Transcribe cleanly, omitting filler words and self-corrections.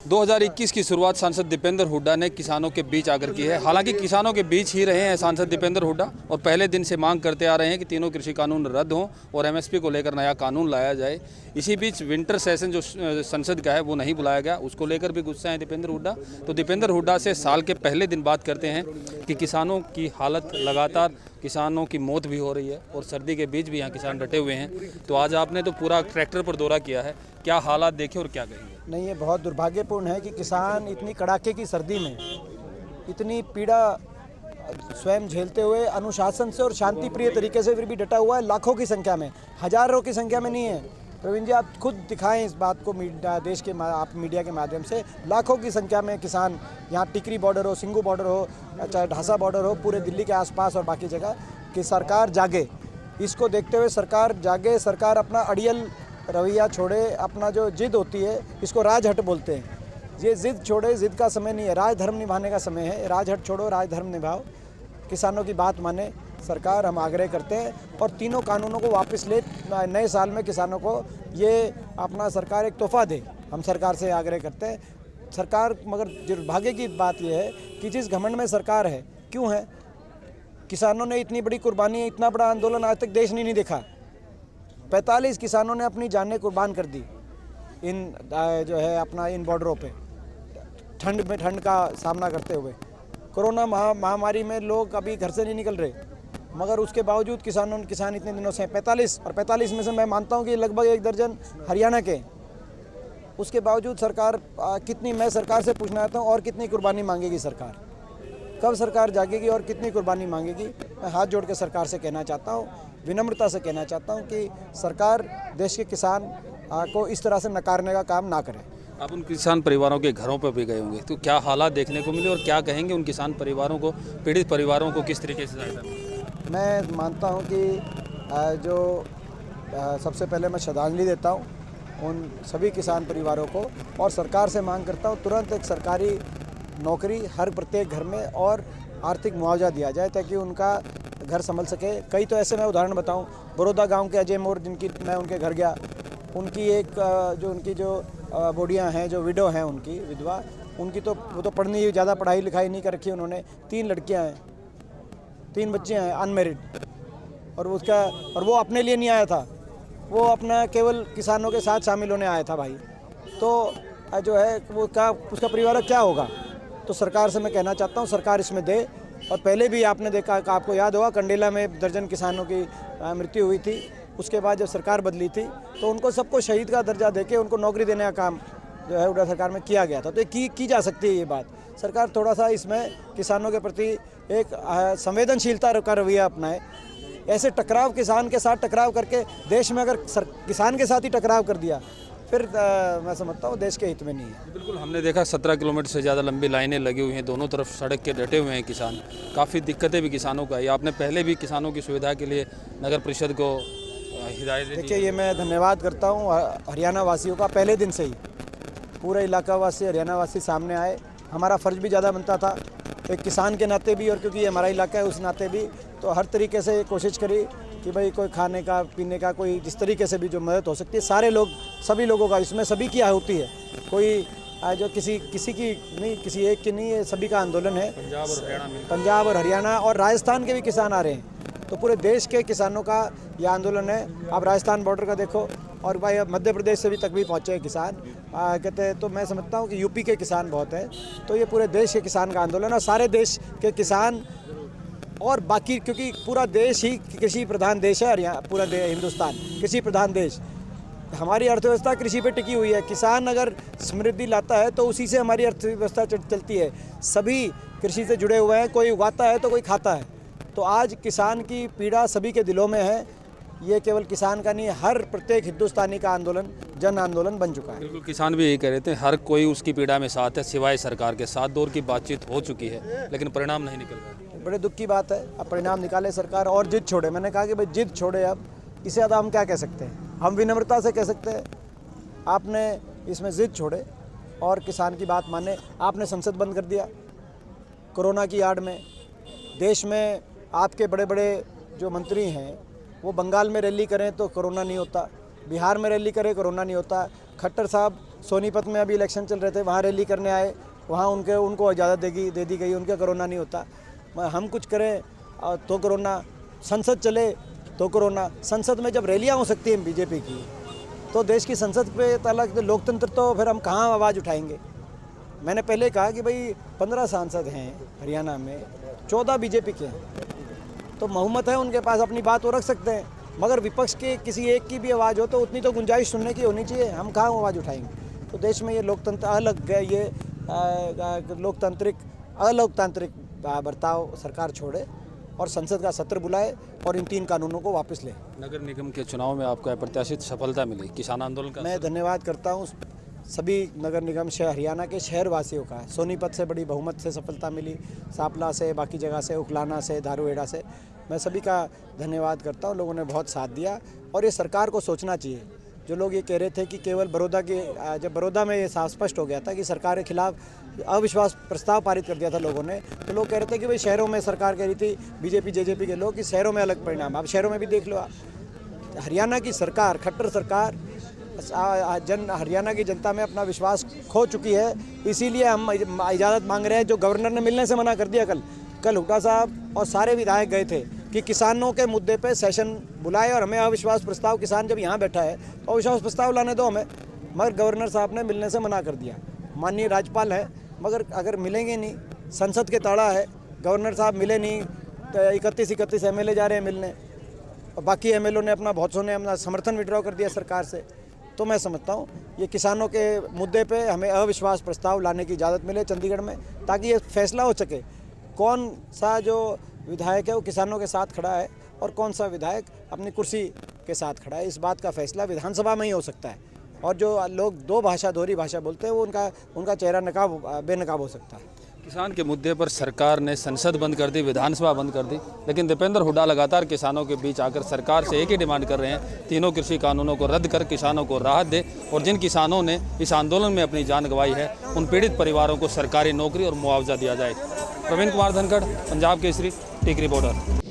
2021 की शुरुआत सांसद दीपेंद्र हुड्डा ने किसानों के बीच आकर की है। हालांकि किसानों के बीच ही रहे हैं सांसद दीपेंद्र हुड्डा और पहले दिन से मांग करते आ रहे हैं कि तीनों कृषि कानून रद्द हों और एमएसपी को लेकर नया कानून लाया जाए। इसी बीच विंटर सेशन जो संसद का है वो नहीं बुलाया गया, उसको लेकर भी गुस्सा है दीपेंद्र हुड्डा। तो दीपेंद्र हुड्डा से साल के पहले दिन बात करते हैं कि किसानों की हालत लगातार, किसानों की मौत भी हो रही है और सर्दी के बीच भी यहाँ किसान डटे हुए हैं। तो आज आपने तो पूरा ट्रैक्टर पर दौरा किया है, क्या हालात देखे और क्या कहेंगे? नहीं, ये बहुत दुर्भाग्यपूर्ण है कि किसान इतनी कड़ाके की सर्दी में इतनी पीड़ा स्वयं झेलते हुए अनुशासन से और शांति प्रिय तरीके से फिर भी डटा हुआ है। लाखों की संख्या में, हजारों की संख्या में नहीं है। प्रवीण जी, आप खुद दिखाएं इस बात को देश के आप मीडिया के माध्यम से। लाखों की संख्या में किसान यहाँ टिकरी बॉर्डर हो, सिंगू बॉर्डर हो, चाहे ढासा बॉर्डर हो, पूरे दिल्ली के आसपास और बाकी जगह कि सरकार जागे। इसको देखते हुए सरकार जागे, सरकार अपना अड़ियल रवैया छोड़े, अपना जो जिद होती है इसको राजहट बोलते हैं। ये जिद छोड़े, जिद का समय नहीं है, राजधर्म निभाने का समय है। राजहट छोड़ो, राजधर्म निभाओ, किसानों की बात माने सरकार, हम आग्रह करते हैं। और तीनों कानूनों को वापस ले, नए साल में किसानों को ये अपना सरकार एक तोहफा दे, हम सरकार से आग्रह करते हैं। सरकार, मगर दुर्भाग्य की बात यह है कि जिस घमंड में सरकार है, क्यों है? किसानों ने इतनी बड़ी कुर्बानी, इतना बड़ा आंदोलन आज तक देश ने नहीं देखा। 45 किसानों ने अपनी जानें कुर्बान कर दी इन जो है अपना इन बॉर्डरों पे, ठंड में ठंड का सामना करते हुए। कोरोना महामारी में लोग अभी घर से नहीं निकल रहे, मगर उसके बावजूद किसान इतने दिनों से 45 में से मैं मानता हूँ कि लगभग 1 दर्जन हरियाणा के। उसके बावजूद सरकार कितनी, मैं सरकार से पूछना चाहता हूँ और कितनी कुर्बानी मांगेगी सरकार? कब सरकार जागेगी और कितनी कुर्बानी मांगेगी? मैं हाथ जोड़ के सरकार से कहना चाहता हूँ, विनम्रता से कहना चाहता हूँ कि सरकार देश के किसान को इस तरह से नकारने का काम ना करे। आप उन किसान परिवारों के घरों पर भी गए होंगे, तो क्या हालात देखने को मिले और क्या कहेंगे उन किसान परिवारों को, पीड़ित परिवारों को किस तरीके से सहायता? मैं मानता हूँ कि सबसे पहले मैं श्रद्धांजलि देता हूँ उन सभी किसान परिवारों को और सरकार से मांग करता हूँ तुरंत एक सरकारी नौकरी हर प्रत्येक घर में और आर्थिक मुआवजा दिया जाए ताकि उनका घर संभल सके। कई तो ऐसे मैं उदाहरण बताऊं, बड़ौदा गांव के अजय मोर, जिनकी मैं उनके घर गया, उनकी जो बोडियां हैं, जो विडो हैं, उनकी विधवा, उनकी तो वो तो पढ़नी, ज़्यादा पढ़ाई लिखाई नहीं कर रखी उन्होंने। 3 लड़कियां हैं, 3 बच्चे हैं अनमेरिड, और वो अपने लिए नहीं आया था, वो अपना केवल किसानों के साथ शामिल होने आया था भाई। तो जो है वो उसका परिवार क्या होगा? तो सरकार से मैं कहना चाहता हूँ सरकार इसमें दे। और पहले भी आपने देखा, आपको याद होगा, कंडेला में दर्जन किसानों की मृत्यु हुई थी। उसके बाद जब सरकार बदली थी तो उनको सबको शहीद का दर्जा देके उनको नौकरी देने का काम जो है हुड्डा सरकार में किया गया था। तो की जा सकती है ये बात। सरकार थोड़ा सा इसमें किसानों के प्रति एक संवेदनशीलता का रवैया अपनाए। ऐसे टकराव, किसान के साथ टकराव करके देश में अगर किसान के साथ ही टकराव कर दिया, फिर मैं समझता हूँ देश के हित में नहीं है। बिल्कुल, हमने देखा 17 किलोमीटर से ज़्यादा लंबी लाइनें लगी हुई हैं, दोनों तरफ सड़क के डटे हुए हैं किसान। काफ़ी दिक्कतें भी किसानों को आई। आपने पहले भी किसानों की सुविधा के लिए नगर परिषद को हिदायत दी। देखिए, ये मैं धन्यवाद करता हूँ हरियाणा वासियों का। पहले दिन से ही पूरे इलाका वासी, हरियाणा वासी सामने आए। हमारा फ़र्ज भी ज़्यादा बनता था एक किसान के नाते भी, और क्योंकि ये हमारा इलाका है उस नाते भी, तो हर तरीके से कोशिश करी कि भाई कोई खाने का, पीने का, कोई जिस तरीके से भी जो मदद हो सकती है, सारे लोग, सभी लोगों का, इसमें सभी की होती है। कोई जो किसी की नहीं, किसी एक की नहीं, ये सभी का आंदोलन है। पंजाब और हरियाणा और राजस्थान के भी किसान आ रहे हैं, तो पूरे देश के किसानों का ये आंदोलन है। आप राजस्थान बॉर्डर का देखो, और भाई अब मध्य प्रदेश से भी तक भी पहुँचे हैं किसान। कहते हैं, तो मैं समझता हूँ कि यूपी के किसान बहुत हैं। तो ये पूरे देश के किसान का आंदोलन है, सारे देश के किसान और बाकी, क्योंकि पूरा देश ही कृषि प्रधान देश है। हरियाणा, पूरा हिंदुस्तान कृषि प्रधान देश, हमारी अर्थव्यवस्था कृषि पे टिकी हुई है। किसान अगर समृद्धि लाता है तो उसी से हमारी अर्थव्यवस्था चलती है। सभी कृषि से जुड़े हुए हैं, कोई उगाता है तो कोई खाता है। तो आज किसान की पीड़ा सभी के दिलों में है। ये केवल किसान का नहीं, हर प्रत्येक हिंदुस्तानी का आंदोलन, जन आंदोलन बन चुका है। बिल्कुल, किसान भी यही कह रहे थे, हर कोई उसकी पीड़ा में साथ है सिवाय सरकार के। 7 दौर की बातचीत हो चुकी है लेकिन परिणाम नहीं निकल रहा। बड़े दुख की बात है। अब परिणाम निकाले सरकार और जिद छोड़े। मैंने कहा कि भाई जिद छोड़े, अब इससे ज़्यादा हम क्या कह सकते हैं? हम विनम्रता से कह सकते हैं आपने इसमें जिद छोड़े और किसान की बात माने। आपने संसद बंद कर दिया कोरोना की आड़ में। देश में आपके बड़े बड़े जो मंत्री हैं वो बंगाल में रैली करें तो कोरोना नहीं होता, बिहार में रैली करें कोरोना नहीं होता। खट्टर साहब सोनीपत में अभी इलेक्शन चल रहे थे, वहाँ रैली करने आए, वहाँ उनको इजाज़त दे दी गई, उनका कोरोना नहीं होता। हम कुछ करें तो कोरोना, संसद चले तो कोरोना। संसद में जब रैलियाँ हो सकती हैं बीजेपी की, तो देश की संसद पे तलक लोकतंत्र, तो फिर हम कहाँ आवाज़ उठाएंगे। मैंने पहले कहा कि भाई 15 सांसद हैं हरियाणा में, 14 बीजेपी के हैं, तो बहुमत है उनके पास, अपनी बात वो रख सकते हैं। मगर विपक्ष के किसी एक की भी आवाज़ हो तो उतनी तो गुंजाइश सुनने की होनी चाहिए, हम कहाँ आवाज़ उठाएंगे। तो देश में ये लोकतंत्र अलग है, ये अलोकतांत्रिक बर्ताव सरकार छोड़े और संसद का सत्र बुलाए और इन 3 कानूनों को वापस ले। नगर निगम के चुनाव में आपको अप्रत्याशित सफलता मिली, किसान आंदोलन का मैं धन्यवाद करता हूँ सभी नगर निगम से, हरियाणा के शहर वासियों का। सोनीपत से बड़ी बहुमत से सफलता मिली, सापला से, बाकी जगह से, उकलाना से, धारूहेड़ा से, मैं सभी का धन्यवाद करता हूँ। लोगों ने बहुत साथ दिया और ये सरकार को सोचना चाहिए। जो लोग ये कह रहे थे कि केवल बड़ौदा के, जब बड़ौदा में ये साफ स्पष्ट हो गया था कि सरकार के खिलाफ अविश्वास प्रस्ताव पारित कर दिया था लोगों ने, तो लोग कह रहे थे कि भाई शहरों में सरकार कह रही थी, बीजेपी जेजेपी के लोग, कि शहरों में अलग परिणाम। अब शहरों में भी देख लो आप, हरियाणा की सरकार, खट्टर सरकार, हरियाणा की जनता में अपना विश्वास खो चुकी है। इसीलिए हम इजाज़त मांग रहे हैं, जो गवर्नर ने मिलने से मना कर दिया। कल हुड्डा साहब और सारे विधायक गए थे कि किसानों के मुद्दे पे सेशन बुलाए और हमें अविश्वास प्रस्ताव, किसान जब यहाँ बैठा है तो अविश्वास प्रस्ताव लाने दो हमें, मगर गवर्नर साहब ने मिलने से मना कर दिया। माननीय राज्यपाल है, मगर अगर मिलेंगे नहीं, संसद के ताड़ा है, गवर्नर साहब मिले नहीं, तो 31 MLA जा रहे हैं मिलने, और बाकी MLA ने बहुत सोने अपना समर्थन विड्रॉ कर दिया सरकार से। तो मैं समझता हूँ ये किसानों के मुद्दे पे हमें अविश्वास प्रस्ताव लाने की इजाज़त मिले चंडीगढ़ में, ताकि ये फैसला हो सके कौन सा जो विधायक है वो किसानों के साथ खड़ा है और कौन सा विधायक अपनी कुर्सी के साथ खड़ा है। इस बात का फैसला विधानसभा में ही हो सकता है। और जो लोग दोहरी भाषा बोलते हैं, वो उनका चेहरा बेनकाब हो सकता है। किसान के मुद्दे पर सरकार ने संसद बंद कर दी, विधानसभा बंद कर दी, लेकिन दीपेंद्र हुड्डा लगातार किसानों के बीच आकर सरकार से एक ही डिमांड कर रहे हैं, तीनों कृषि कानूनों को रद्द कर किसानों को राहत दे, और जिन किसानों ने इस आंदोलन में अपनी जान गंवाई है उन पीड़ित परिवारों को सरकारी नौकरी और मुआवजा दिया जाए। प्रवीण कुमार धनखड़, पंजाब केसरी, टीकरी बॉर्डर।